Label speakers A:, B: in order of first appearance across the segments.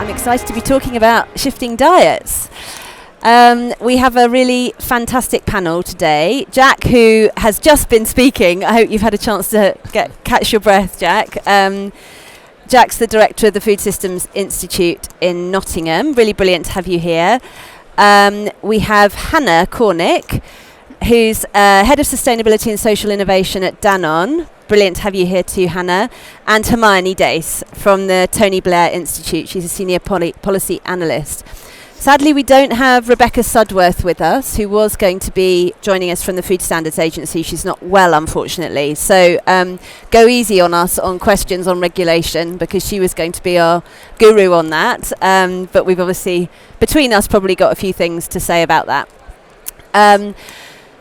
A: I'm excited to be talking about shifting diets. We have a really fantastic panel today. Jack, who has just been speaking, I hope you've had a chance to catch your breath, Jack. Jack's the director of the Food Systems Institute in Nottingham. Really brilliant to have you here. We have Hannah Cornick, who's Head of Sustainability and Social Innovation at Danone. Brilliant to have you here too, Hannah. And Hermione Dace from the Tony Blair Institute. She's a Senior Policy Analyst. Sadly, we don't have Rebecca Sudworth with us, who was going to be joining us from the Food Standards Agency. She's not well, unfortunately. So go easy on us on questions on regulation, because she was going to be our guru on that. But we've obviously, between us, probably got a few things to say about that.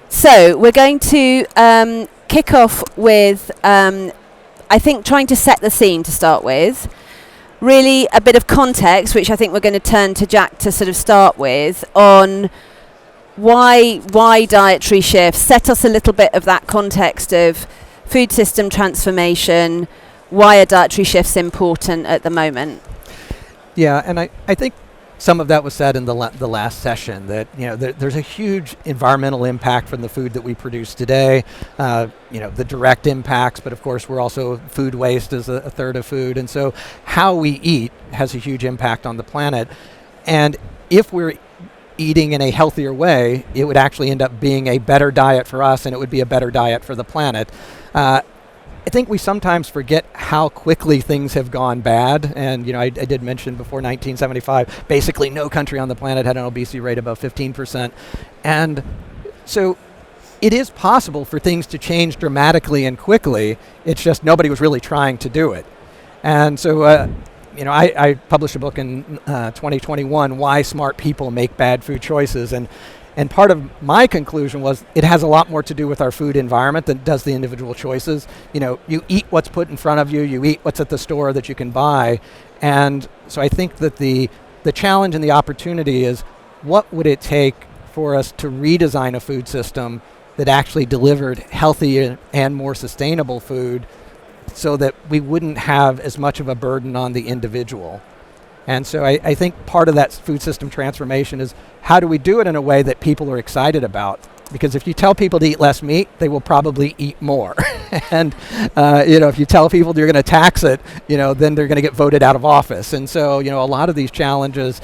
A: So we're going to kick off with, I think, trying to set the scene to start with. Really a bit of context, which I think we're going to turn to Jack to sort of start with, on why dietary shifts. Set us a little bit of that context of food system transformation, why are dietary shifts important at the moment?
B: Yeah, and I think some of that was said in the last session, that there's a huge environmental impact from the food that we produce today. The direct impacts, but of course we're also, food waste is a third of food, and so how we eat has a huge impact on the planet. And if we're eating in a healthier way, it would actually end up being a better diet for us, and it would be a better diet for the planet. I think we sometimes forget how quickly things have gone bad. And, I did mention before 1975, basically no country on the planet had an obesity rate above 15%. And so it is possible for things to change dramatically and quickly. It's just nobody was really trying to do it. And so, I published a book in 2021, Why Smart People Make Bad Food Choices. And part of my conclusion was it has a lot more to do with our food environment than does the individual choices. You eat what's put in front of you, you eat what's at the store that you can buy. And so I think that the challenge and the opportunity is, what would it take for us to redesign a food system that actually delivered healthier and more sustainable food so that we wouldn't have as much of a burden on the individual? And so I think part of that food system transformation is, how do we do it in a way that people are excited about? Because if you tell people to eat less meat, they will probably eat more. And, if you tell people you're going to tax it, then they're going to get voted out of office. And so, a lot of these challenges,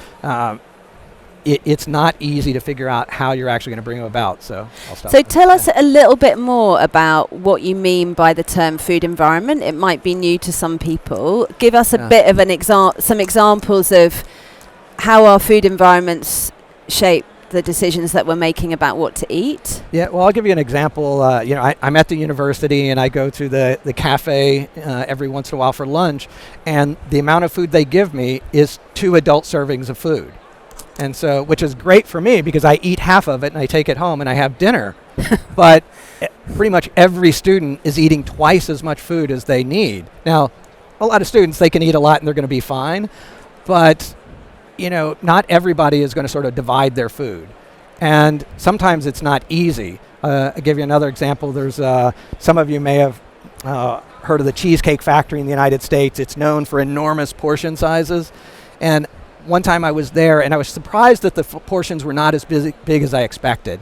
B: it's not easy to figure out how you're actually going to bring them about. So I'll stop.
A: So tell us a little bit more about what you mean by the term food environment. It might be new to some people. Give us a bit of some examples of how our food environments shape the decisions that we're making about what to eat.
B: Yeah, well, I'll give you an example. I'm at the university, and I go to the cafe every once in a while for lunch, and the amount of food they give me is 2 adult servings of food. And so, which is great for me because I eat half of it and I take it home and I have dinner. But pretty much every student is eating twice as much food as they need. Now, a lot of students, they can eat a lot and they're going to be fine. But, not everybody is going to sort of divide their food. And sometimes it's not easy. I'll give you another example. There's some of you may have heard of the Cheesecake Factory in the United States. It's known for enormous portion sizes. And one time I was there, and I was surprised that the portions were not as big as I expected.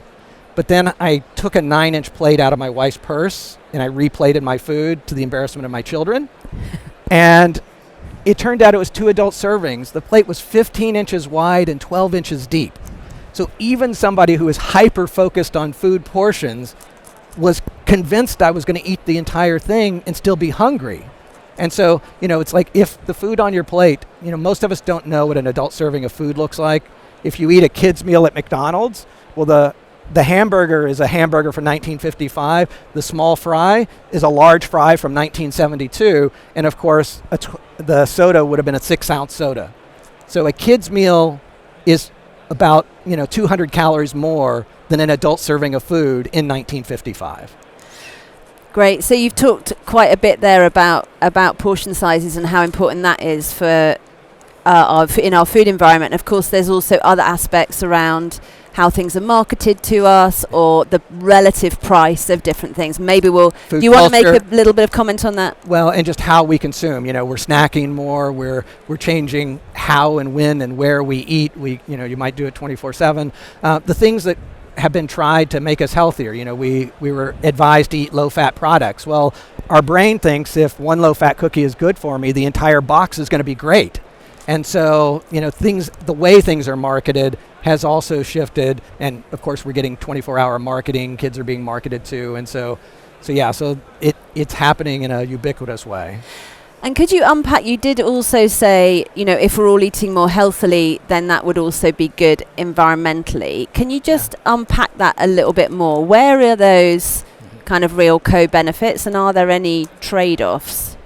B: But then I took a 9-inch plate out of my wife's purse, and I replated my food to the embarrassment of my children. And it turned out it was 2 adult servings. The plate was 15 inches wide and 12 inches deep. So even somebody who is hyper-focused on food portions was convinced I was going to eat the entire thing and still be hungry. And so, it's like, if the food on your plate, most of us don't know what an adult serving of food looks like. If you eat a kid's meal at McDonald's, well, the hamburger is a hamburger from 1955. The small fry is a large fry from 1972. And of course, the soda would have been a 6-ounce soda. So a kid's meal is about, 200 calories more than an adult serving of food in 1955.
A: Great. So you've talked quite a bit there about portion sizes and how important that is for in our food environment. Of course, there's also other aspects around how things are marketed to us or the relative price of different things. Maybe do you want to make a little bit of comment on that?
B: Well, and just how we consume. We're snacking more. We're changing how and when and where we eat. You might do it 24/7. The things that have been tried to make us healthier. We were advised to eat low-fat products. Well, our brain thinks if one low-fat cookie is good for me, the entire box is going to be great. And so, the way things are marketed has also shifted. And of course, we're getting 24-hour marketing. Kids are being marketed to. And so it's happening in a ubiquitous way.
A: And could you unpack, you did also say, if we're all eating more healthily, then that would also be good environmentally. Can you just unpack that a little bit more? Where are those kind of real co-benefits, and are there any trade-offs?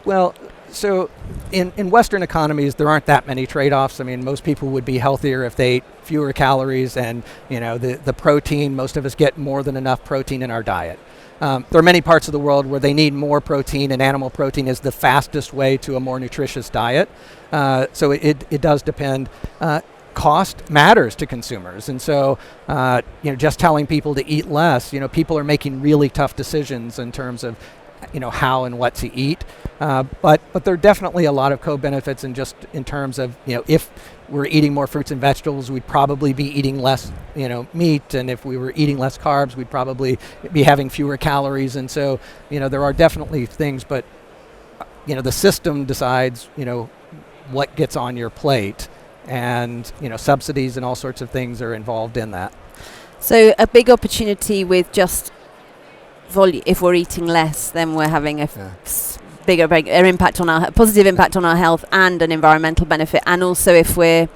B: Well, so in Western economies, there aren't that many trade-offs. I mean, most people would be healthier if they ate fewer calories, and the protein, most of us get more than enough protein in our diet. There are many parts of the world where they need more protein, and animal protein is the fastest way to a more nutritious diet. So it does depend. Cost matters to consumers, and so just telling people to eat less, people are making really tough decisions in terms of how and what to eat. But there are definitely a lot of co-benefits in terms of if we're eating more fruits and vegetables, we'd probably be eating less meat, and if we were eating less carbs, we'd probably be having fewer calories. And so there are definitely things, but the system decides what gets on your plate, and subsidies and all sorts of things are involved in that.
A: So a big opportunity with just volume. If we're eating less, then we're having a bigger impact on our positive impact on our health and an environmental benefit. And also, if we're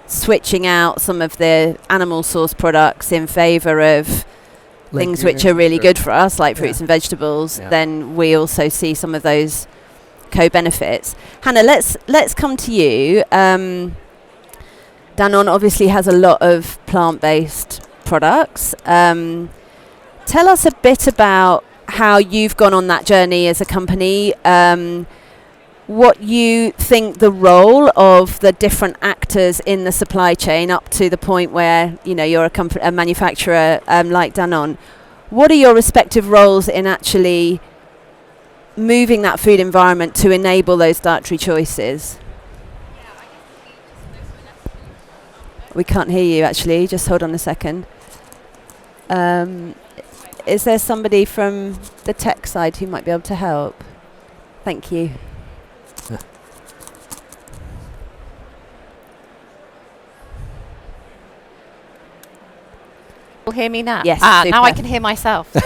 A: switching out some of the animal source products in favor of things which are really good for us, like fruits and vegetables, then we also see some of those co-benefits. Hannah, let's come to you. Danone obviously has a lot of plant-based products. Tell us a bit about how you've gone on that journey as a company, what you think the role of the different actors in the supply chain up to the point where you're a manufacturer like Danone. What are your respective roles in actually moving that food environment to enable those dietary choices? We can't hear you actually, just hold on a second. Is there somebody from the tech side who might be able to help? Thank you.
C: Hear me now?
A: Yes.
C: Now I can hear myself. So.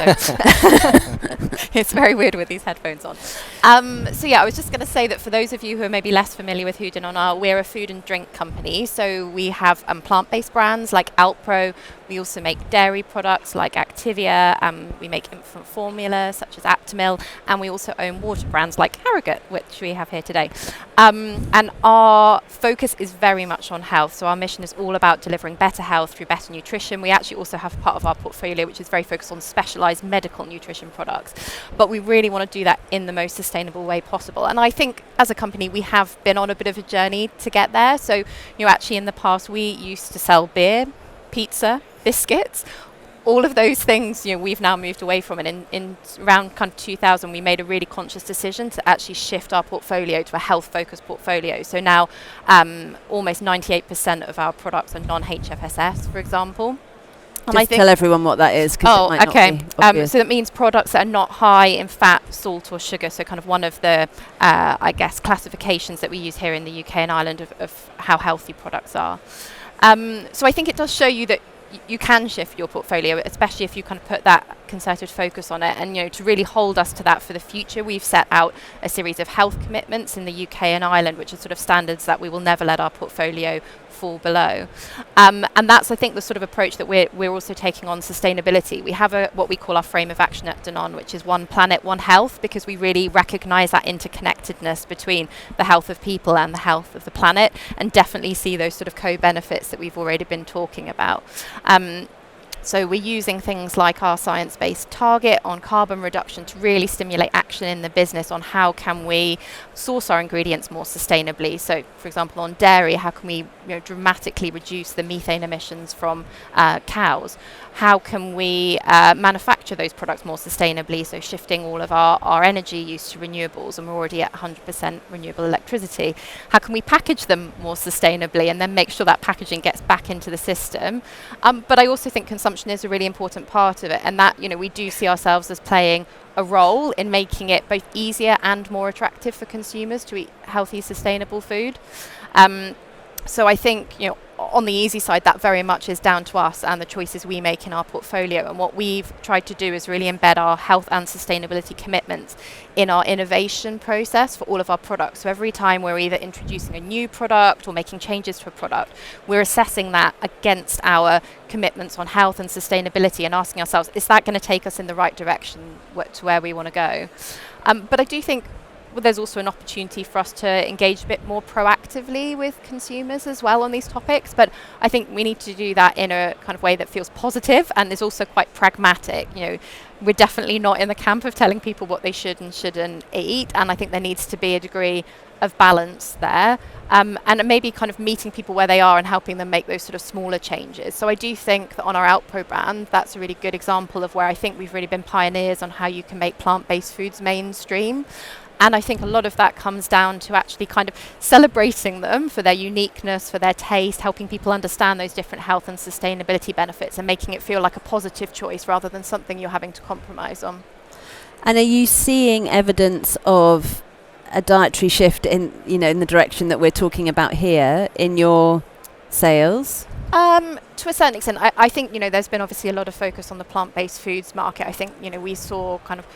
C: It's very weird with these headphones on. I was just going to say that for those of you who are maybe less familiar with who Danone are, we're a food and drink company. So we have plant-based brands like Alpro. We also make dairy products like Activia. We make infant formula such as Aptamil, and we also own water brands like Harrogate, which we have here today. And our focus is very much on health. So our mission is all about delivering better health through better nutrition. We actually also have part of our portfolio which is very focused on specialized medical nutrition products. But we really want to do that in the most sustainable way possible. And I think as a company, we have been on a bit of a journey to get there. So, actually in the past, we used to sell beer, pizza, biscuits, all of those things, we've now moved away from. And in around kind of 2000, we made a really conscious decision to actually shift our portfolio to a health-focused portfolio. So now almost 98% of our products are non-HFSS, for example.
A: And just tell everyone what that is.
C: Okay. So that means products that are not high in fat, salt or sugar. So kind of one of the, classifications that we use here in the UK and Ireland of how healthy products are. So I think it does show you that you can shift your portfolio, especially if you kind of put that concerted focus on it. And, to really hold us to that for the future, we've set out a series of health commitments in the UK and Ireland, which are sort of standards that we will never let our portfolio fall below. And that's, I think, the sort of approach that we're also taking on sustainability. We have what we call our frame of action at Danone, which is one planet, one health, because we really recognize that interconnectedness between the health of people and the health of the planet, and definitely see those sort of co-benefits that we've already been talking about. So we're using things like our science-based target on carbon reduction to really stimulate action in the business on how can we source our ingredients more sustainably. So, for example, on dairy, how can we dramatically reduce the methane emissions from cows? How can we manufacture those products more sustainably? So shifting all of our energy use to renewables, and we're already at 100% renewable electricity. How can we package them more sustainably and then make sure that packaging gets back into the system? But I also think consumption is a really important part of it, and that we do see ourselves as playing a role in making it both easier and more attractive for consumers to eat healthy, sustainable food. So I think, on the easy side, that very much is down to us and the choices we make in our portfolio. And what we've tried to do is really embed our health and sustainability commitments in our innovation process for all of our products. So every time we're either introducing a new product or making changes to a product, we're assessing that against our commitments on health and sustainability and asking ourselves, is that going to take us in the right direction to where we want to go? But I do think there's also an opportunity for us to engage a bit more proactively with consumers as well on these topics, but I think we need to do that in a kind of way that feels positive and is also quite pragmatic. We're definitely not in the camp of telling people what they should and shouldn't eat, and I think there needs to be a degree of balance there, and maybe kind of meeting people where they are and helping them make those sort of smaller changes. So I do think that on our Outpro brand, that's a really good example of where I think we've really been pioneers on how you can make plant-based foods mainstream. And I think a lot of that comes down to actually kind of celebrating them for their uniqueness, for their taste, helping people understand those different health and sustainability benefits and making it feel like a positive choice rather than something you're having to compromise on.
A: And are you seeing evidence of a dietary shift in the direction that we're talking about here in your sales?
C: To a certain extent, I think, there's been obviously a lot of focus on the plant-based foods market. I think, we saw kind of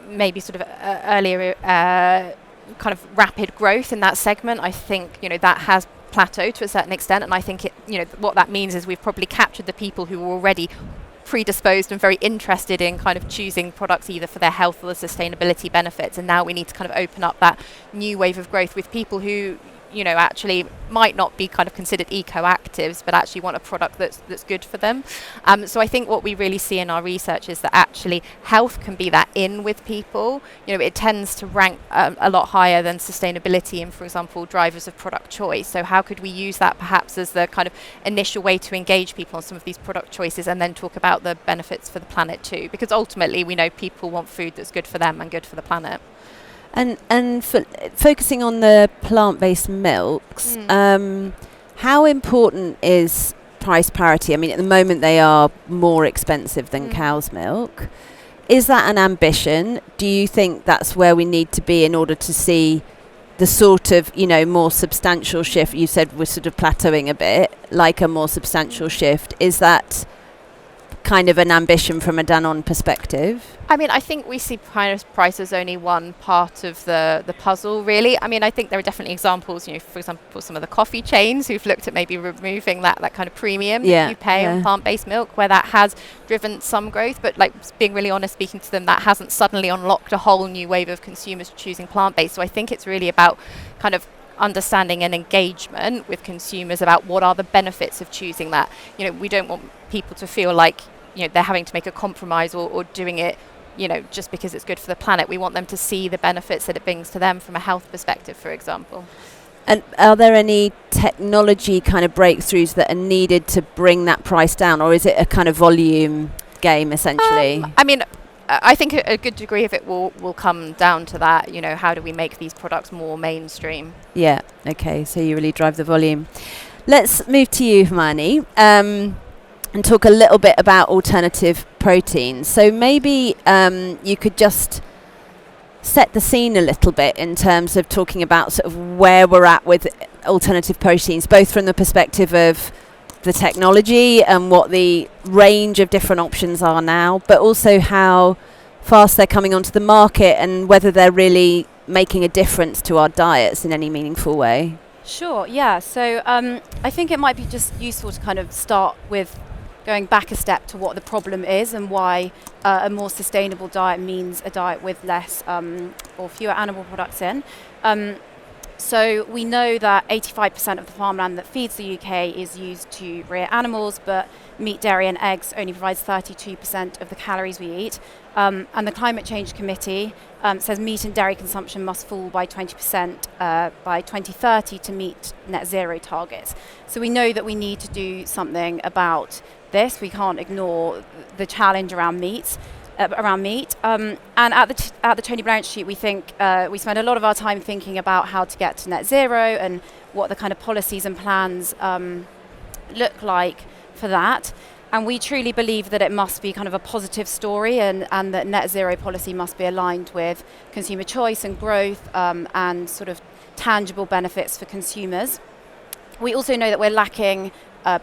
C: maybe sort of earlier kind of rapid growth in that segment. I think that has plateaued to a certain extent, and I think what that means is we've probably captured the people who were already predisposed and very interested in kind of choosing products either for their health or the sustainability benefits, and now we need to kind of open up that new wave of growth with people who actually might not be kind of considered eco-actives, but actually want a product that's good for them. So I think what we really see in our research is that actually health can be that in with people. It tends to rank a lot higher than sustainability in, for example, drivers of product choice. So how could we use that perhaps as the kind of initial way to engage people on some of these product choices and then talk about the benefits for the planet too? Because ultimately we know people want food that's good for them and good for the planet.
A: And focusing on the plant-based milks, how important is price parity? I mean, at the moment they are more expensive than cow's milk. Is that an ambition? Do you think that's where we need to be in order to see the sort of, more substantial shift? You said we're sort of plateauing a bit, like a more substantial shift. Is that kind of an ambition from a Danone perspective?
C: I mean, I think we see price as only one part of the puzzle, really. I mean, I think there are definitely examples, for example, some of the coffee chains who've looked at maybe removing that kind of premium that you pay on plant-based milk, where that has driven some growth. But being really honest, speaking to them, that hasn't suddenly unlocked a whole new wave of consumers choosing plant-based. So I think it's really about kind of understanding and engagement with consumers about what are the benefits of choosing that. We don't want people to feel like they're having to make a compromise or doing it just because it's good for the planet. We want them to see the benefits that it brings to them from a health perspective, for example.
A: And are there any technology kind of breakthroughs that are needed to bring that price down, or is it a kind of volume game essentially?
C: I mean, I think a good degree of it will come down to that. How do we make these products more mainstream?
A: Yeah, okay, so you really drive the volume. Let's move to you, Hermione, and talk a little bit about alternative proteins. So maybe you could just set the scene a little bit in terms of talking about sort of where we're at with alternative proteins, both from the perspective of the technology and what the range of different options are now, but also how fast they're coming onto the market and whether they're really making a difference to our diets in any meaningful way.
D: Sure, yeah. So I think it might be just useful to kind of start with going back a step to what the problem is and why a more sustainable diet means a diet with less or fewer animal products in. So we know that 85% of the farmland that feeds the UK is used to rear animals, but meat, dairy and eggs only provides 32% of the calories we eat. And the Climate Change Committee says meat and dairy consumption must fall by 20% by 2030 to meet net zero targets. So we know that we need to do something about this. We can't ignore the challenge around meat. And at the Tony Blair Institute, we think we spend a lot of our time thinking about how to get to net zero and what the kind of policies and plans look like for that. And we truly believe that it must be kind of a positive story, and that net zero policy must be aligned with consumer choice and growth and sort of tangible benefits for consumers. We also know that we're lacking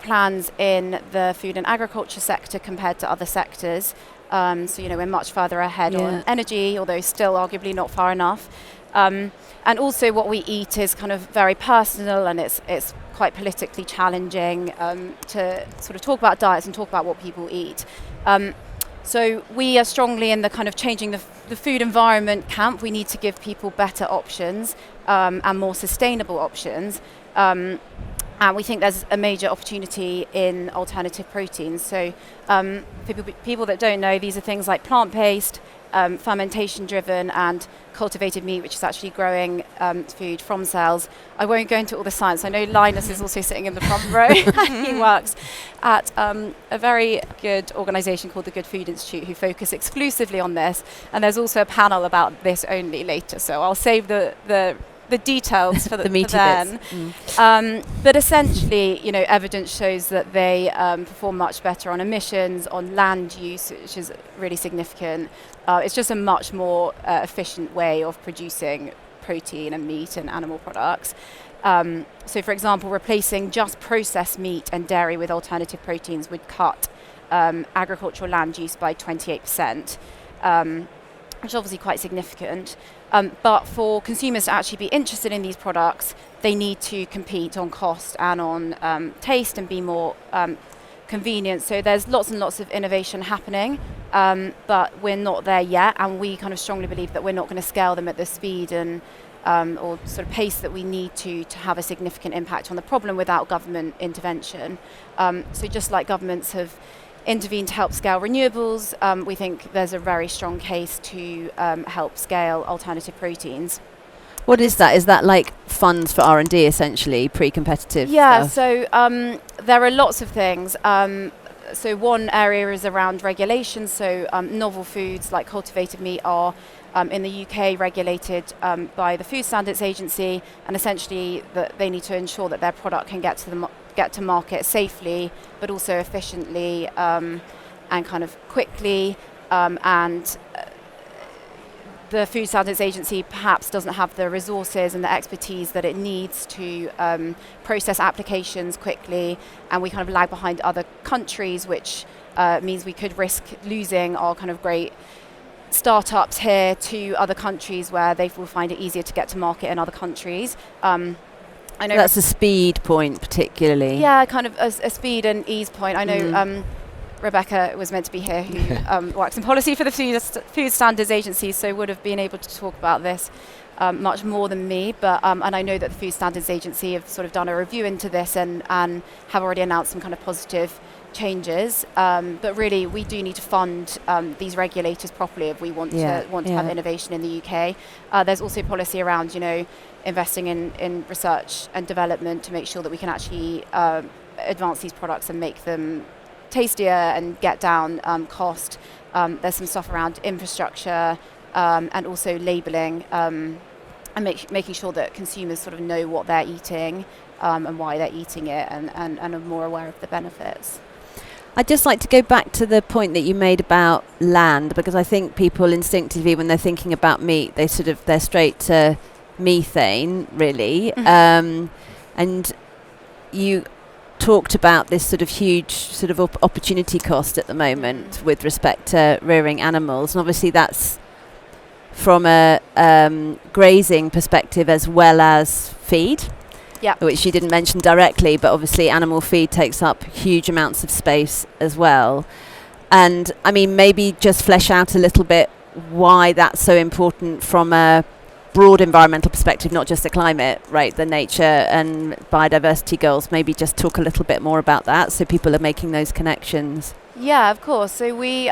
D: plans in the food and agriculture sector compared to other sectors. So, we're much further ahead on energy, although still arguably not far enough. And also what we eat is kind of very personal, and it's quite politically challenging to sort of talk about diets and talk about what people eat. So we are strongly in the kind of changing the food environment camp. We need to give people better options and more sustainable options. And we think there's a major opportunity in alternative proteins. So for people that don't know, these are things like plant-based, fermentation-driven and cultivated meat, which is actually growing food from cells. I won't go into all the science. I know Linus is also sitting in the front row. He works at a very good organisation called the Good Food Institute, who focus exclusively on this. And there's also a panel about this only later. So I'll save the details for the meaty then. But essentially, evidence shows that they perform much better on emissions, on land use, which is really significant. It's just a much more efficient way of producing protein and meat and animal products. So, for example, replacing just processed meat and dairy with alternative proteins would cut agricultural land use by 28%, which is obviously quite significant. But for consumers to actually be interested in these products, they need to compete on cost and on taste and be more convenient. So there's lots and lots of innovation happening, but we're not there yet, and we kind of strongly believe that we're not going to scale them at the speed and or sort of pace that we need to have a significant impact on the problem without government intervention. So just like governments have intervene to help scale renewables, we think there's a very strong case to help scale alternative proteins.
A: What is that? Is that like funds for R&D, essentially, pre-competitive?
D: Yeah, so there are lots of things. So one area is around regulation. So novel foods like cultivated meat are in the UK regulated by the Food Standards Agency, and essentially they need to ensure that their product can get to market safely, but also efficiently and kind of quickly. And the Food Standards Agency perhaps doesn't have the resources and the expertise that it needs to process applications quickly, and we kind of lag behind other countries, which means we could risk losing our kind of great startups here to other countries where they will find it easier to get to market in other countries. I know
A: that's a speed point particularly.
D: Yeah, kind of a speed and ease point. I know Rebecca was meant to be here, who works in policy for the Food Standards Agency, so would have been able to talk about this much more than me. But and I know that the Food Standards Agency have sort of done a review into this and have already announced some kind of positive changes. But really, we do need to fund these regulators properly if we want to have innovation in the UK. There's also policy around, investing in research and development to make sure that we can actually advance these products and make them tastier and get down cost. There's some stuff around infrastructure and also labelling and making sure that consumers sort of know what they're eating and why they're eating it and are more aware of the benefits.
A: I'd just like to go back to the point that you made about land, because I think people instinctively, when they're thinking about meat, they're straight to methane, really. And you talked about this sort of huge sort of opportunity cost at the moment with respect to rearing animals, and obviously that's from a grazing perspective as well as feed.
D: Yeah.
A: Which you didn't mention directly, but obviously animal feed takes up huge amounts of space as well. And I mean, maybe just flesh out a little bit why that's so important from a broad environmental perspective, not just the climate, right, the nature and biodiversity goals. Maybe just talk a little bit more about that so people are making those connections.
D: Yeah, of course. So we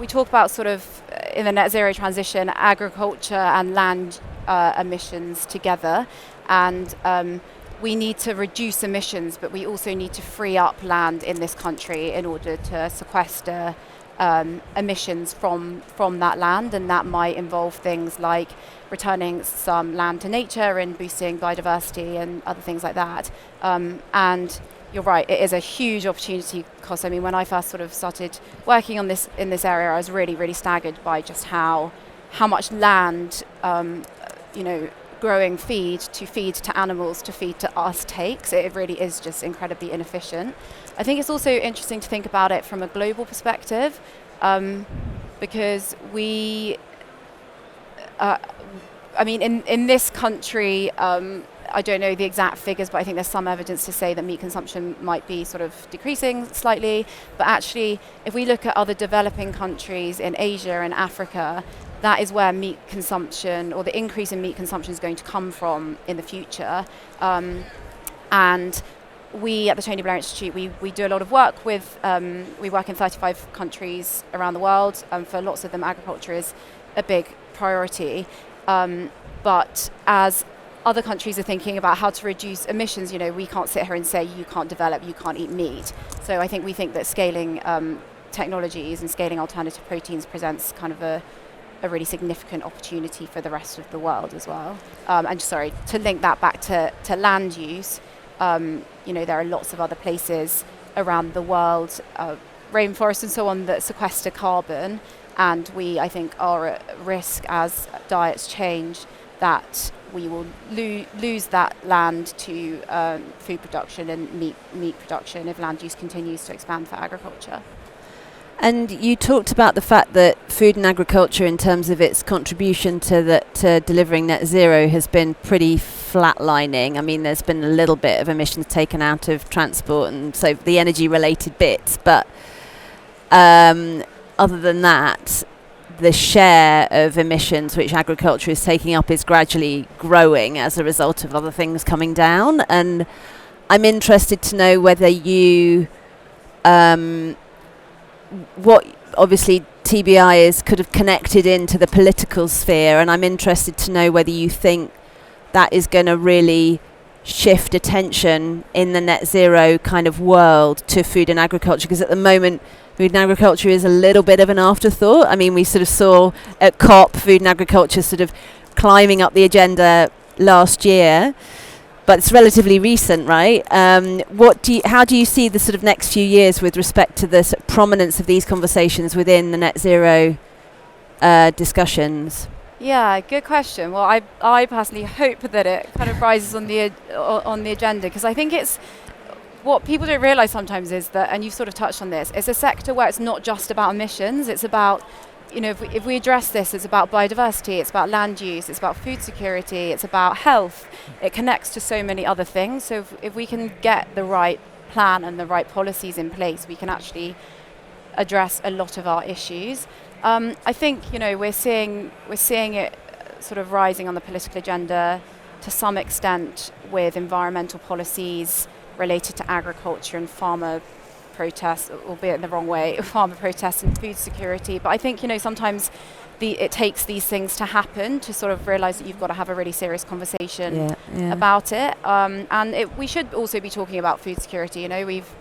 D: talk about sort of in the net zero transition, agriculture and land emissions together, and we need to reduce emissions, but we also need to free up land in this country in order to sequester emissions from that land, and that might involve things like returning some land to nature and boosting biodiversity and other things like that. And you're right, it is a huge opportunity cost. I mean, when I first sort of started working on this in this area, I was really, really staggered by just how much land, growing feed to animals, to feed to us takes. It really is just incredibly inefficient. I think it's also interesting to think about it from a global perspective, because in this country, I don't know the exact figures, but I think there's some evidence to say that meat consumption might be sort of decreasing slightly. But actually, if we look at other developing countries in Asia and Africa, that is where meat consumption, or the increase in meat consumption, is going to come from in the future. And we at the Tony Blair Institute, we do a lot of work with, we work in 35 countries around the world. For lots of them, agriculture is a big priority. But as other countries are thinking about how to reduce emissions, we can't sit here and say you can't develop, you can't eat meat. So we think that scaling technologies and scaling alternative proteins presents kind of a really significant opportunity for the rest of the world as well. And sorry, to link that back to land use, there are lots of other places around the world, rainforests and so on, that sequester carbon, and we, I think, are at risk as diets change that we will lose that land to food production and meat production if land use continues to expand for agriculture.
A: And you talked about the fact that food and agriculture, in terms of its contribution to delivering net zero, has been pretty flatlining. I mean, there's been a little bit of emissions taken out of transport and so the energy-related bits, but other than that, the share of emissions which agriculture is taking up is gradually growing as a result of other things coming down. And I'm interested to know whether you, what obviously TBI is could have connected into the political sphere, and I'm interested to know whether you think that is going to really shift attention in the net zero kind of world to food and agriculture, because at the moment food and agriculture is a little bit of an afterthought. I mean, we sort of saw at COP food and agriculture sort of climbing up the agenda last year, but it's relatively recent, right? How do you see the sort of next few years with respect to the sort of prominence of these conversations within the net zero discussions?
D: Yeah, good question. Well, I personally hope that it kind of rises on the agenda, because I think it's what people don't realise sometimes is that, and you've sort of touched on this, it's a sector where it's not just about emissions. It's about, if we address this, it's about biodiversity, it's about land use, it's about food security, it's about health. It connects to so many other things. So if we can get the right plan and the right policies in place, we can actually address a lot of our issues. I think we're seeing it sort of rising on the political agenda to some extent with environmental policies related to agriculture and farmer protests, albeit in the wrong way, farmer protests and food security. But I think sometimes it takes these things to happen to sort of realise that you've got to have a really serious conversation about it. And we should also be talking about food security. We've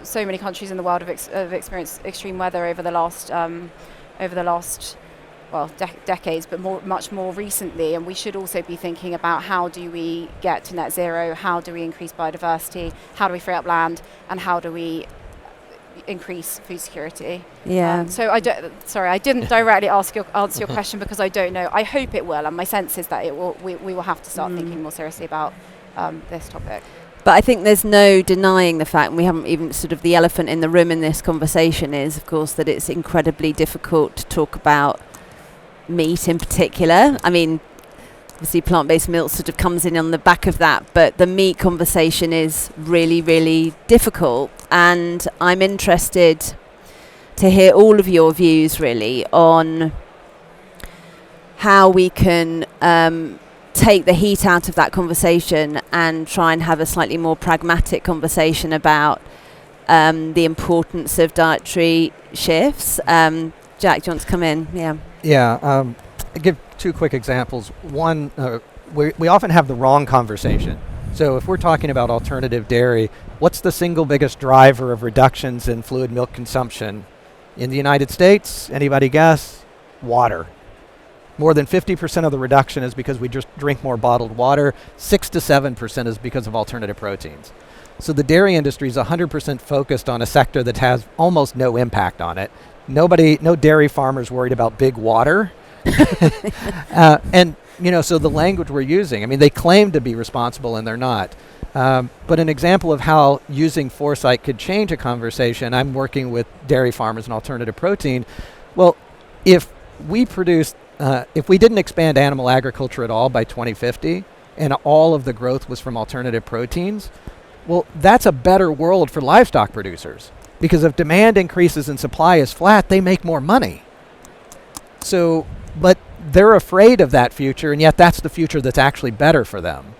D: so many countries in the world have experienced extreme weather over the last decades, but much more recently. And we should also be thinking about how do we get to net zero, how do we increase biodiversity, how do we free up land, and how do we increase food security.
A: Yeah.
D: So I didn't directly answer your question because I don't know. I hope it will, and my sense is that it will. We will have to start thinking more seriously about this topic.
A: But I think there's no denying the fact, and we haven't even sort of the elephant in the room in this conversation is, of course, that it's incredibly difficult to talk about meat in particular. I mean, obviously plant-based milk sort of comes in on the back of that, but the meat conversation is really, really difficult. And I'm interested to hear all of your views really on how we can take the heat out of that conversation and try and have a slightly more pragmatic conversation about the importance of dietary shifts. Jack, do you want to come in? Yeah.
B: Yeah, I'll give two quick examples. One, we often have the wrong conversation. So if we're talking about alternative dairy, what's the single biggest driver of reductions in fluid milk consumption in the United States? Anybody guess? Water. More than 50% of the reduction is because we just drink more bottled water. 6 to 7% is because of alternative proteins. So the dairy industry is 100% focused on a sector that has almost no impact on it. No dairy farmers worried about big water. And so the language we're using, I mean, they claim to be responsible and they're not. But an example of how using foresight could change a conversation, I'm working with dairy farmers and alternative protein. Well, if we didn't expand animal agriculture at all by 2050, and all of the growth was from alternative proteins, well, that's a better world for livestock producers. Because if demand increases and supply is flat, they make more money. So, but they're afraid of that future, and yet that's the future that's actually better for them.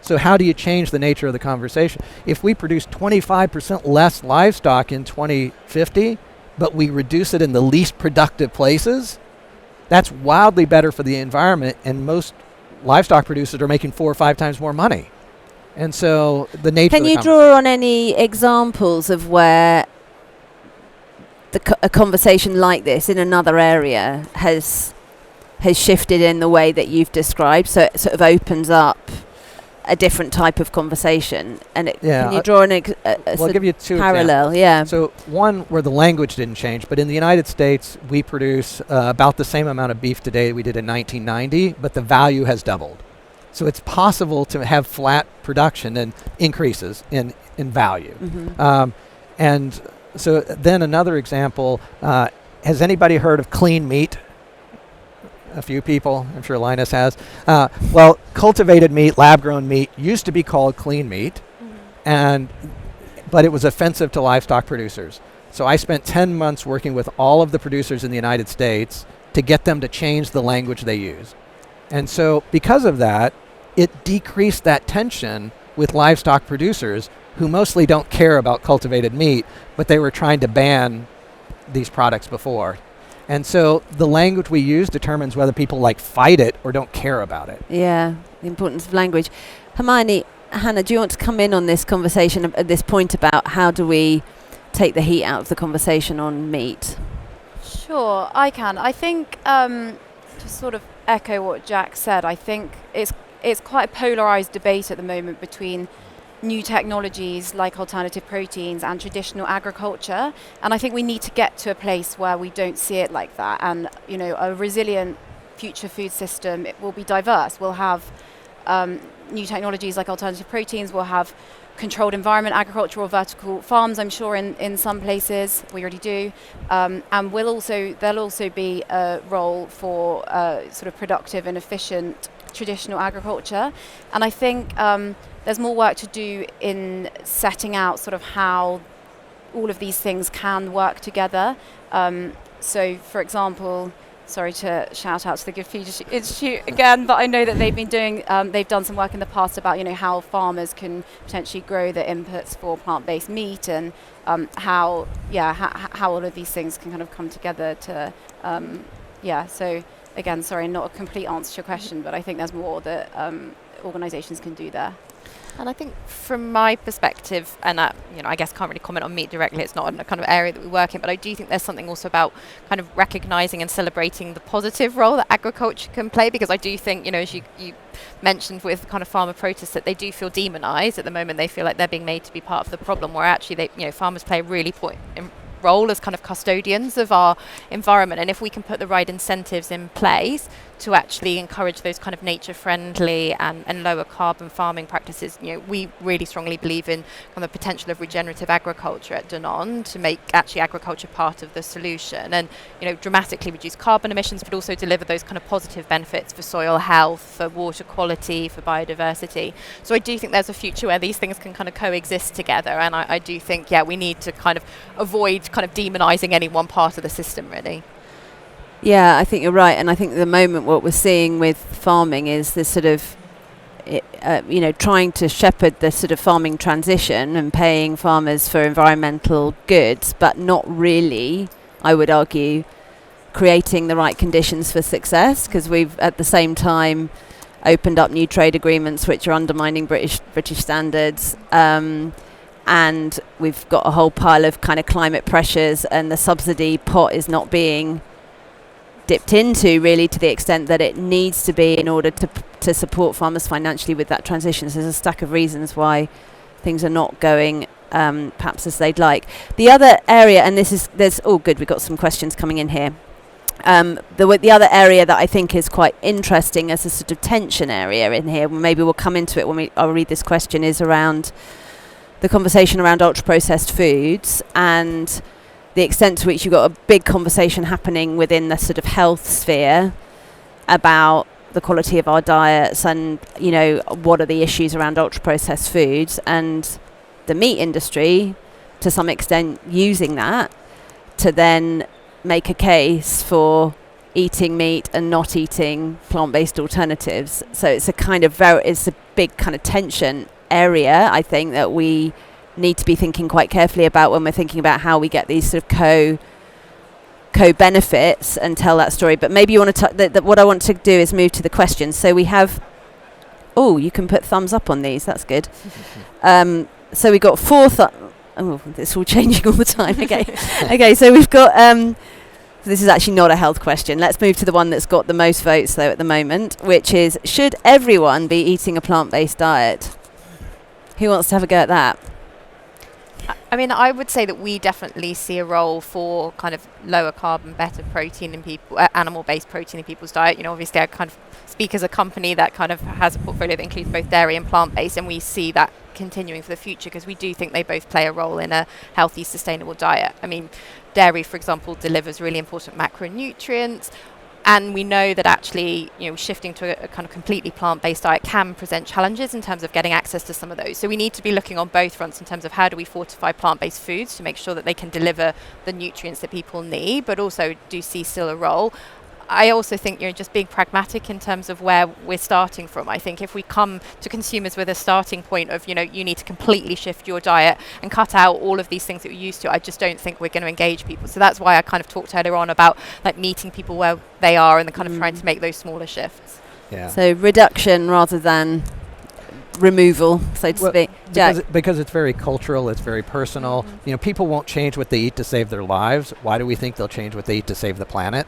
B: So how do you change the nature of the conversation? If we produce 25% less livestock in 2050, but we reduce it in the least productive places, that's wildly better for the environment, and most livestock producers are making 4 or 5 times more money. And so the nature
A: Can
B: of the
A: you draw on any examples of where a conversation like this in another area has shifted in the way that you've described, so it sort of opens up a different type of conversation? And can you draw
B: I'll give you 2
A: parallel?
B: examples.
A: Yeah.
B: So one where the language didn't change, but in the United States, we produce about the same amount of beef today we did in 1990, but the value has doubled. So it's possible to have flat production and increases in value.
A: Mm-hmm.
B: And so then another example, has anybody heard of clean meat? A few people, I'm sure Linus has. Well, cultivated meat, lab-grown meat used to be called clean meat, but it was offensive to livestock producers. So I spent 10 months working with all of the producers in the United States to get them to change the language they use. And so because of that, it decreased that tension with livestock producers who mostly don't care about cultivated meat, but they were trying to ban these products before. And so the language we use determines whether people fight it or don't care about it.
A: Yeah, the importance of language. Hermione, Hannah, do you want to come in on this conversation at this point about how do we take the heat out of the conversation on meat?
D: Sure, I can. I think to sort of echo what Jack said, I think it's quite a polarized debate at the moment between new technologies like alternative proteins and traditional agriculture, and I think we need to get to a place where we don't see it like that. And a resilient future food system, it will be diverse. We'll have new technologies like alternative proteins. We'll have controlled environment agriculture or vertical farms, I'm sure in some places we already do, and there'll also be a role for sort of productive and efficient traditional agriculture. And I think there's more work to do in setting out sort of how all of these things can work together. So, for example, sorry to shout out to the Good Food Institute again, but I know that they've done some work in the past about how farmers can potentially grow the inputs for plant-based meat, and how all of these things can kind of come together to So again, sorry, not a complete answer to your question, but I think there's more that organisations can do there.
C: And I think from my perspective, and I guess can't really comment on meat directly, it's not a kind of area that we work in, but I do think there's something also about kind of recognising and celebrating the positive role that agriculture can play, because I do think, as you mentioned with kind of farmer protests, that they do feel demonised at the moment. They feel like they're being made to be part of the problem, where actually farmers play a really important role as kind of custodians of our environment. And if we can put the right incentives in place to actually encourage those kind of nature friendly and lower carbon farming practices, we really strongly believe in kind of the potential of regenerative agriculture at Danone to make actually agriculture part of the solution, and dramatically reduce carbon emissions, but also deliver those kind of positive benefits for soil health, for water quality, for biodiversity. So I do think there's a future where these things can kind of coexist together, and I do think we need to kind of avoid kind of demonizing any one part of the system, really.
A: Yeah, I think you're right, and I think at the moment what we're seeing with farming is this sort of, trying to shepherd the sort of farming transition and paying farmers for environmental goods, but not really, I would argue, creating the right conditions for success, because we've at the same time opened up new trade agreements which are undermining British standards, and we've got a whole pile of kind of climate pressures, and the subsidy pot is not being dipped into really to the extent that it needs to be in order to support farmers financially with that transition. So there's a stack of reasons why things are not going perhaps as they'd like. The other area, and good, we've got some questions coming in here. The other area that I think is quite interesting as a sort of tension area in here, maybe we'll come into it when I'll read this question, is around the conversation around ultra-processed foods and the extent to which you've got a big conversation happening within the sort of health sphere about the quality of our diets and, what are the issues around ultra-processed foods, and the meat industry, to some extent, using that to then make a case for eating meat and not eating plant-based alternatives. So it's it's a big kind of tension area, I think, that we need to be thinking quite carefully about when we're thinking about how we get these sort of co-benefits and tell that story. But maybe you want to what I want to do is move to the questions. So we have, you can put thumbs up on these, that's good. So we got 4 it's all changing all the time. Okay, so we've got this is actually not a health question. Let's move to the one that's got the most votes though at the moment, which is, should everyone be eating a plant-based diet? Who wants to have a go at that?
C: I mean, I would say that we definitely see a role for kind of lower carbon, better protein in people, animal-based protein in people's diet. Obviously I kind of speak as a company that kind of has a portfolio that includes both dairy and plant-based, and we see that continuing for the future because we do think they both play a role in a healthy, sustainable diet. I mean, dairy, for example, delivers really important macronutrients. And we know that actually, shifting to a kind of completely plant-based diet can present challenges in terms of getting access to some of those. So we need to be looking on both fronts in terms of how do we fortify plant-based foods to make sure that they can deliver the nutrients that people need, but also do see still a role. I also think, just being pragmatic in terms of where we're starting from. I think if we come to consumers with a starting point of, you need to completely shift your diet and cut out all of these things that you're used to, I just don't think we're going to engage people. So that's why I kind of talked earlier on about like meeting people where they are and then kind of trying to make those smaller shifts.
B: Yeah.
A: So reduction rather than removal, so to speak.
B: Because it's very cultural, it's very personal. People won't change what they eat to save their lives. Why do we think they'll change what they eat to save the planet?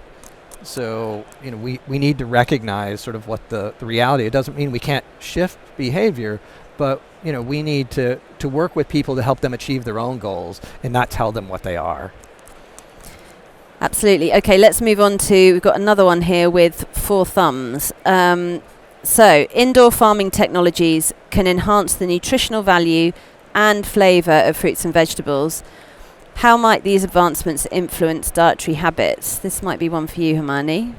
B: So, we need to recognize sort of what the reality. It doesn't mean we can't shift behavior, but, we need to work with people to help them achieve their own goals and not tell them what they are.
A: Absolutely. Okay, let's move on to, we've got another one here with 4 thumbs. So, indoor farming technologies can enhance the nutritional value and flavour of fruits and vegetables. How might these advancements influence dietary habits? This might be one for you, Hermione.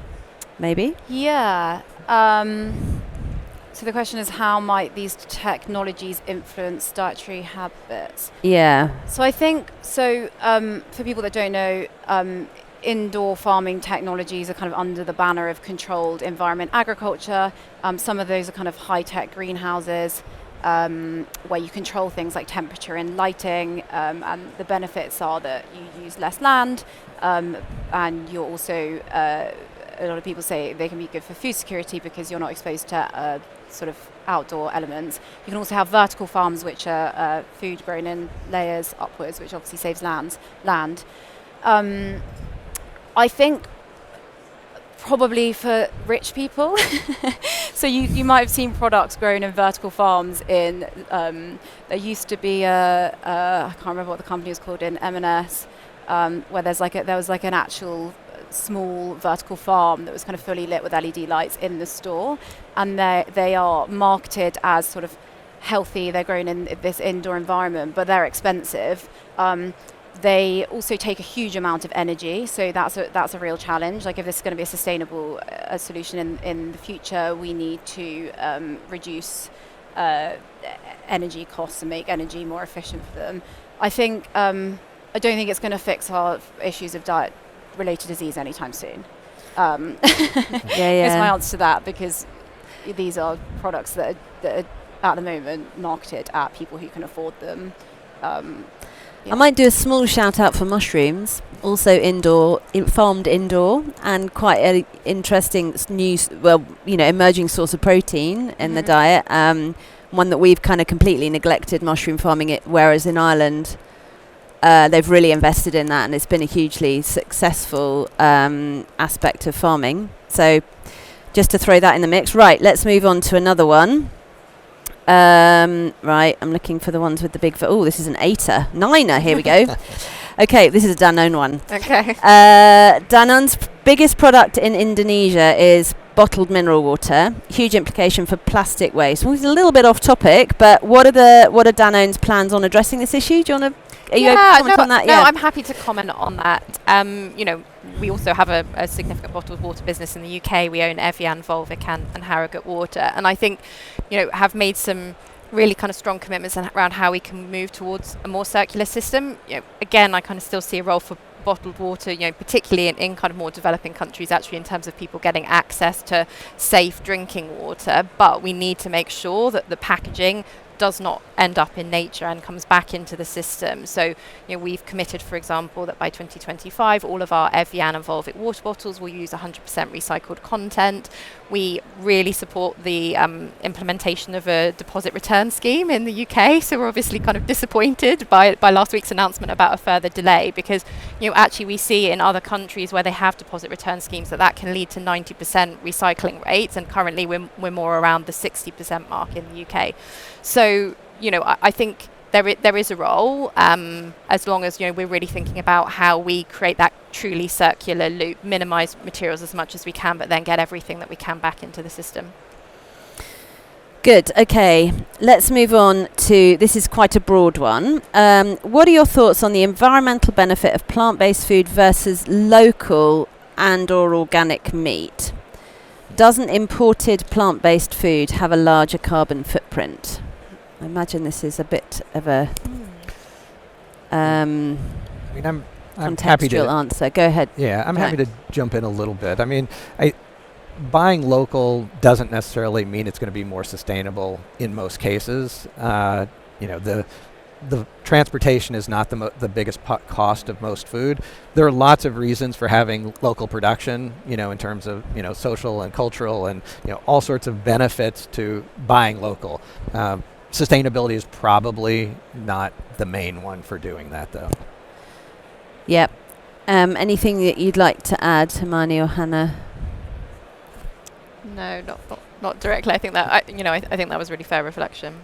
A: Maybe?
D: Yeah. So the question is, how might these technologies influence dietary habits?
A: Yeah.
D: So I think, for people that don't know, indoor farming technologies are kind of under the banner of controlled environment agriculture. Some of those are kind of high-tech greenhouses, where you control things like temperature and lighting, and the benefits are that you use less land, and you're also, a lot of people say they can be good for food security because you're not exposed to sort of outdoor elements. You can also have vertical farms, which are food grown in layers upwards, which obviously saves land. I think probably for rich people. So you might have seen products grown in vertical farms in, there used to be I can't remember what the company was called, in M&S, where there was an actual small vertical farm that was kind of fully lit with LED lights in the store, and they are marketed as sort of healthy. They're grown in this indoor environment, but they're expensive. They also take a huge amount of energy, so that's a real challenge. Like, if this is going to be a sustainable solution in the future, we need to reduce energy costs and make energy more efficient for them. I think I don't think it's going to fix our issues of diet-related disease anytime soon. Is my answer to that, because these are products that are at the moment marketed at people who can afford them.
A: I might do a small shout out for mushrooms, also farmed indoor, and quite an interesting emerging source of protein in the diet. One that we've kind of completely neglected, mushroom farming, whereas in Ireland they've really invested in that, and it's been a hugely successful aspect of farming. So just to throw that in the mix. Right, let's move on to another one. Right, I'm looking for the ones with the big... this is an 8er. 9er, here we go. Okay, this is a Danone one.
C: Okay.
A: Danone's biggest product in Indonesia is bottled mineral water. Huge implication for plastic waste. Well, it's a little bit off topic, but what are Danone's plans on addressing this issue? Do you want to... Are you able to comment on that?
C: No, I'm happy to comment on that. We also have a significant bottled water business in the UK. We own Evian, Volvic and Harrogate Water. And I think, have made some really kind of strong commitments around how we can move towards a more circular system. Again, I kind of still see a role for bottled water, particularly in kind of more developing countries, actually, in terms of people getting access to safe drinking water. But we need to make sure that the packaging does not end up in nature and comes back into the system. So, we've committed, for example, that by 2025, all of our Evian and Volvic water bottles will use 100% recycled content. We really support the implementation of a deposit return scheme in the UK. So we're obviously kind of disappointed by last week's announcement about a further delay, because, actually we see in other countries where they have deposit return schemes that can lead to 90% recycling rates, and currently we're more around the 60% mark in the UK. So, I think there is a role, as long as, we're really thinking about how we create that truly circular loop, minimise materials as much as we can, but then get everything that we can back into the system.
A: Good. Okay, let's move on to, this is quite a broad one. What are your thoughts on the environmental benefit of plant-based food versus local and or organic meat? Doesn't imported plant-based food have a larger carbon footprint? I imagine this is a bit of a
B: I'm happy to
A: contextual answer. Go ahead.
B: Yeah, I'm happy to jump in a little bit. I mean, buying local doesn't necessarily mean it's going to be more sustainable in most cases. The transportation is not the biggest cost of most food. There are lots of reasons for having local production, in terms of, social and cultural and, all sorts of benefits to buying local. Sustainability is probably not the main one for doing that, though.
A: Yep. Anything that you'd like to add, Hermione or Hannah?
C: No, not directly. I think that I think that was really fair reflection.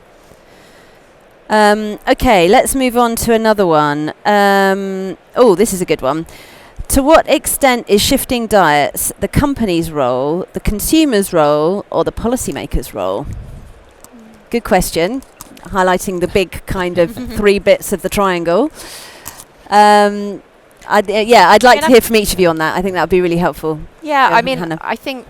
A: Okay, let's move on to another one. This is a good one. To what extent is shifting diets the company's role, the consumer's role, or the policymaker's role? Good question, highlighting the big kind of 3 bits of the triangle. I'd like to hear from each of you on that. I think that would be really helpful.
C: Yeah,
A: Hannah.
C: I think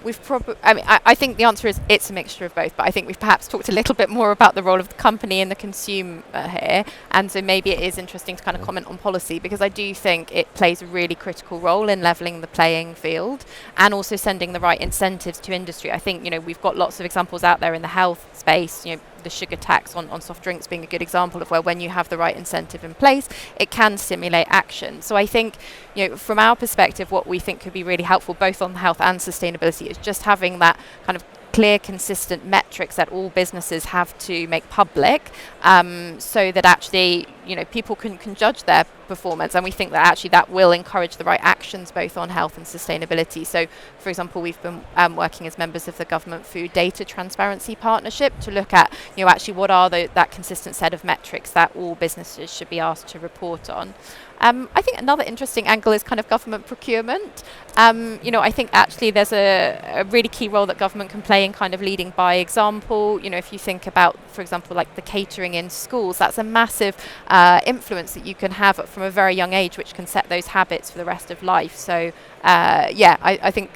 C: we've I think the answer is it's a mixture of both, but I think we've perhaps talked a little bit more about the role of the company and the consumer here, and so maybe it is interesting to kind of comment on policy, because I do think it plays a really critical role in levelling the playing field and also sending the right incentives to industry. I think, we've got lots of examples out there in the health space, the sugar tax on soft drinks being a good example of where, when you have the right incentive in place, it can stimulate action. So I think, from our perspective, what we think could be really helpful both on health and sustainability is just having that kind of clear, consistent metrics that all businesses have to make public, so that actually, people can judge their performance. And we think that actually that will encourage the right actions both on health and sustainability. So, for example, we've been working as members of the Government Food Data Transparency Partnership to look at, actually what are that consistent set of metrics that all businesses should be asked to report on. I think another interesting angle is kind of government procurement. I think actually there's a really key role that government can play in kind of leading by example. If you think about, for example, like the catering in schools, that's a massive influence that you can have from a very young age, which can set those habits for the rest of life. So, I think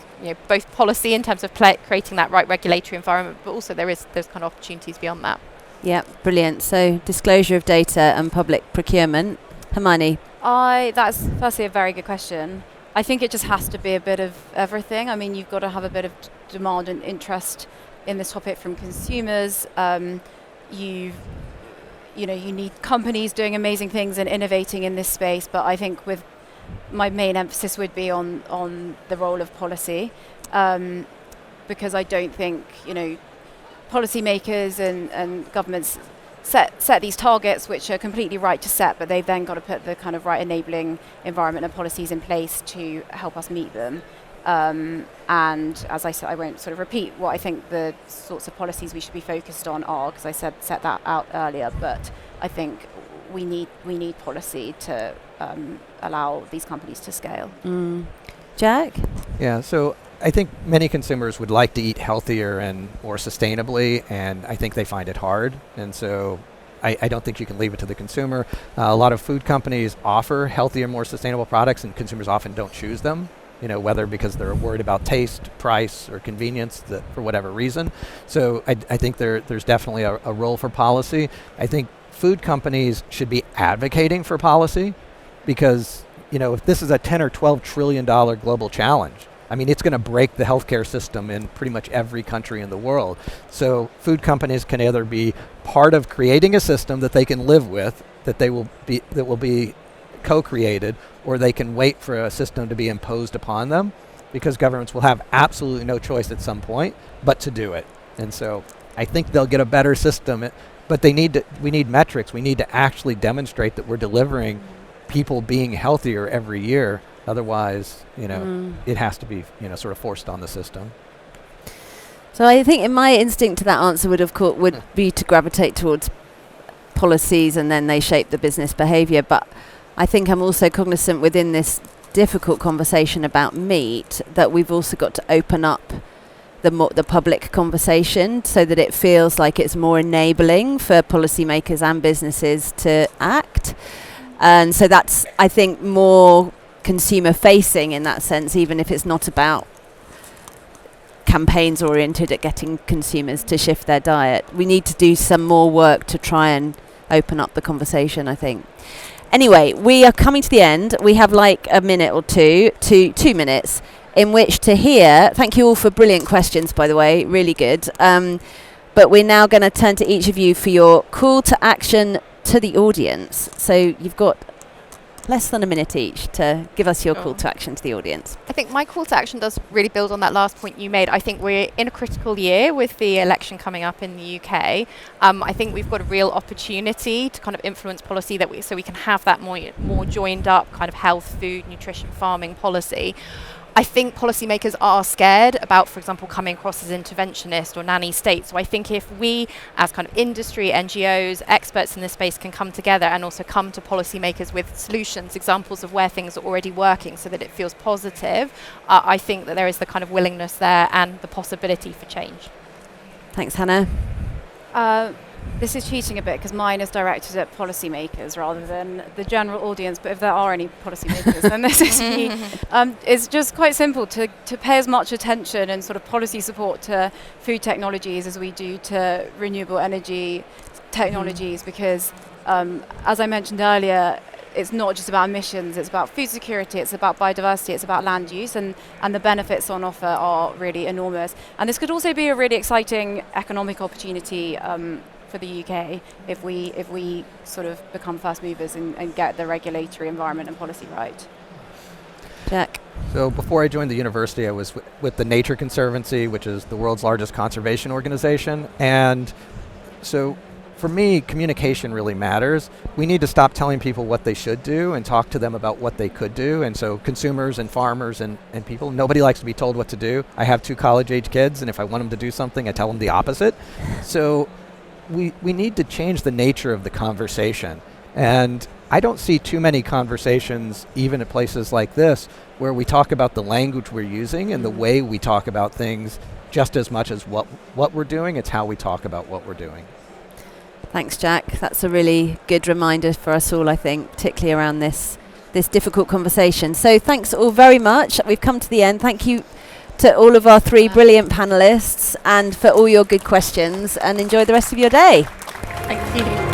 C: both policy in terms of creating that right regulatory environment, but also there's kind of opportunities beyond that.
A: Yeah, brilliant. So disclosure of data and public procurement. Hermione.
D: That's firstly a very good question. I think it just has to be a bit of everything. I mean, you've got to have a bit of demand and interest in this topic from consumers. You need companies doing amazing things and innovating in this space, but I think with my main emphasis would be on the role of policy, because I don't think, policymakers and governments set these targets, which are completely right to set, but they've then got to put the kind of right enabling environment and policies in place to help us meet them. And as I said, I won't sort of repeat what I think the sorts of policies we should be focused on are, because I set that out earlier, but I think we need policy to allow these companies to scale.
A: Jack?
B: Yeah, so I think many consumers would like to eat healthier and more sustainably, and I think they find it hard. And so I don't think you can leave it to the consumer. A lot of food companies offer healthier, more sustainable products, and consumers often don't choose them, whether because they're worried about taste, price, or convenience, for whatever reason. So I think there's definitely a role for policy. I think food companies should be advocating for policy, because if this is a $10 or $12 trillion global challenge, I mean, it's going to break the healthcare system in pretty much every country in the world. So food companies can either be part of creating a system that they can live with, that will be co-created, or they can wait for a system to be imposed upon them, because governments will have absolutely no choice at some point but to do it. And so I think they'll get a better system, but we need metrics. We need to actually demonstrate that we're delivering people being healthier every year. Otherwise, it has to be, sort of forced on the system.
A: So I think my instinct to that answer would be to gravitate towards policies, and then they shape the business behavior. But I think I'm also cognizant within this difficult conversation about meat that we've also got to open up the public conversation so that it feels like it's more enabling for policymakers and businesses to act. And so that's, I think, more consumer facing in that sense, even if it's not about campaigns oriented at getting consumers to shift their diet. We need to do some more work to try and open up the conversation, I think. Anyway, we are coming to the end. We have like a minute or two minutes in which to hear. Thank you all for brilliant questions, by the way, really good. But we're now going to turn to each of you for your call to action to the audience. So you've got less than a minute each to give us your call to action to the audience.
C: I think my call to action does really build on that last point you made. I think we're in a critical year with the election coming up in the UK. I think we've got a real opportunity to kind of influence policy so we can have that more joined up kind of health, food, nutrition, farming policy. I think policymakers are scared about, for example, coming across as interventionist or nanny state. So I think if we, as kind of industry, NGOs, experts in this space, can come together and also come to policymakers with solutions, examples of where things are already working so that it feels positive, I think that there is the kind of willingness there and the possibility for change.
A: Thanks, Hannah.
D: This is cheating a bit because mine is directed at policymakers rather than the general audience, but if there are any policymakers, then this is me. It's just quite simple to pay as much attention and sort of policy support to food technologies as we do to renewable energy technologies, because as I mentioned earlier, it's not just about emissions, it's about food security, it's about biodiversity, it's about land use, and the benefits on offer are really enormous. And this could also be a really exciting economic opportunity for the UK if we sort of become first movers and get the regulatory environment and policy right.
A: Jack.
B: So before I joined the university, I was with the Nature Conservancy, which is the world's largest conservation organization. And so for me, communication really matters. We need to stop telling people what they should do and talk to them about what they could do. And so consumers and farmers and people, nobody likes to be told what to do. I have 2 college-age kids, and if I want them to do something, I tell them the opposite. So we need to change the nature of the conversation. And I don't see too many conversations, even at places like this, where we talk about the language we're using and the way we talk about things just as much as what we're doing. It's how we talk about what we're doing.
A: Thanks, Jack. That's a really good reminder for us all, I think, particularly around this difficult conversation. So thanks all very much. We've come to the end. Thank you to all of our 3 brilliant panellists and for all your good questions, and enjoy the rest of your day.
C: Thank you.